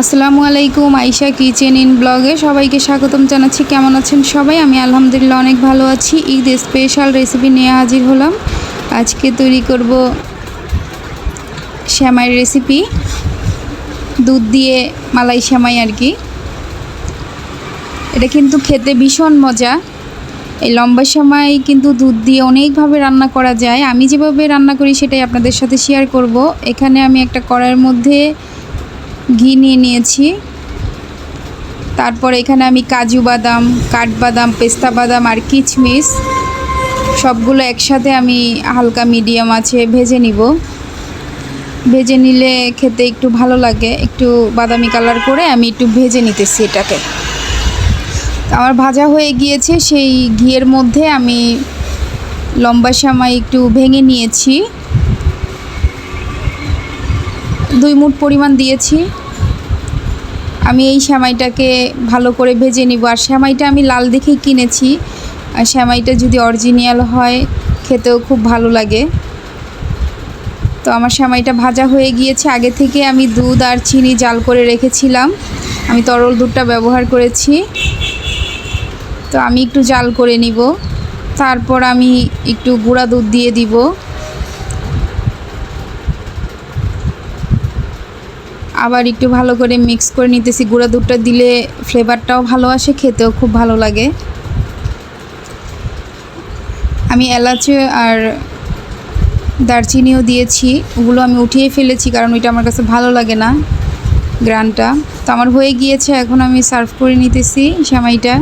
আসসালামু আলাইকুম, Ayesha kitchen in ব্লগে সবাইকে স্বাগতম জানাচ্ছি। কেমন আছেন সবাই? আমি আলহামদুলিল্লাহ অনেক ভালো আছি। ঈদ স্পেশাল রেসিপি নিয়ে হাজির হলাম। আজকে তৈরি করব সেমাইয়ের রেসিপি, দুধ দিয়ে মালাই সেমাই আর কি। এটা কিন্তু খেতে ভীষণ মজা। এই লম্বা সেমাই কিন্তু দুধ দিয়ে অনেকভাবে রান্না করা যায়। আমি যেভাবে রান্না করি সেটাই আপনাদের সাথে শেয়ার করব। এখানে আমি একটা কড়াইয়ের মধ্যে ঘি নিয়ে নিয়েছি। তারপর এখানে আমি কাজু বাদাম, কাঠবাদাম, পেস্তা বাদাম আর কিশমিশ সবগুলো একসাথে আমি হালকা মিডিয়াম আছে ভেজে নিব। ভেজে নিলে খেতে একটু ভালো লাগে। একটু বাদামি কালার করে আমি একটু ভেজে নিতেছি এটাকে। আমার ভাজা হয়ে গিয়েছে। সেই ঘিয়ের মধ্যে আমি লম্বা সেমাই একটু ভেঙে নিয়েছি, 2 মুঠ পরিমাণ দিয়েছি। আমি এই সেমাইটাকে ভালো করে ভেজে নিব। আর সেমাইটা আমি লাল দেখেই কিনেছি। আর সেমাইটা যদি অরিজিনাল হয় খেতেও খুব ভালো লাগে। তো আমার সেমাইটা ভাজা হয়ে গিয়েছে। আগে থেকে আমি দুধ আর চিনি জাল করে রেখেছিলাম। আমি তরল দুধটা ব্যবহার করেছি। তো আমি একটু জাল করে নিব। তারপর আমি একটু গুঁড়া দুধ দিয়ে দিব। আবার একটু ভালো করে মিক্স করে নিতেছি। গুঁড়া দুধটা দিলে ফ্লেভারটাও ভালো আসে, খেতেও খুব ভালো লাগে। আমি এলাচি আর দারচিনিও দিয়েছি, ওগুলো আমি উঠিয়ে ফেলেছি কারণ ওইটা আমার কাছে ভালো লাগে না গ্রানটা। তো আমার হয়ে গিয়েছে, এখন আমি সার্ভ করে নিতেছি সেমাইটা।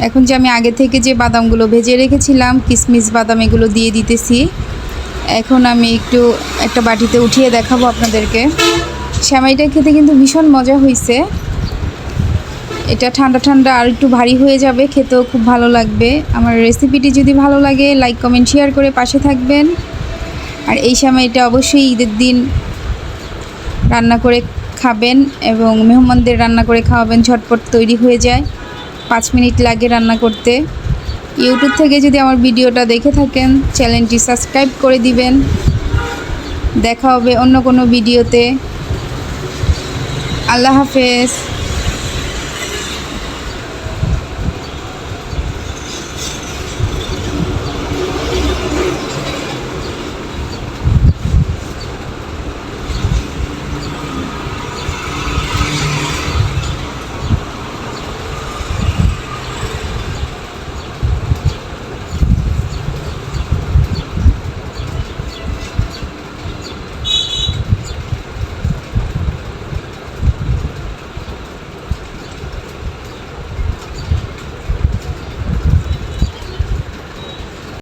এখন যে আমি আগে থেকে যে বাদামগুলো ভেজে রেখেছিলাম, কিশমিশ বাদাম, এগুলো দিয়ে দিতেছি। এখন আমি একটু একটা বাটিতে উঠিয়ে দেখাবো আপনাদেরকে। সেমাইটা খেতে কিন্তু ভীষণ মজা হয়েছে। এটা ঠান্ডা ঠান্ডা আর একটু ভারী হয়ে যাবে, খেতেও খুব ভালো লাগবে। আমার রেসিপিটি যদি ভালো লাগে লাইক কমেন্ট শেয়ার করে পাশে থাকবেন। আর এই সেমাইটা অবশ্যই ঈদের দিন রান্না করে খাবেন এবং মেহমানদের রান্না করে খাওয়াবেন। ঝটপট তৈরি হয়ে যায়, 5 মিনিট লাগে রান্না করতে। ইউটিউব থেকে যদি আমার ভিডিওটা দেখে থাকেন চ্যানেলটি সাবস্ক্রাইব করে দিবেন। দেখা হবে অন্য কোনো ভিডিওতে। আল্লাহ হাফেজ।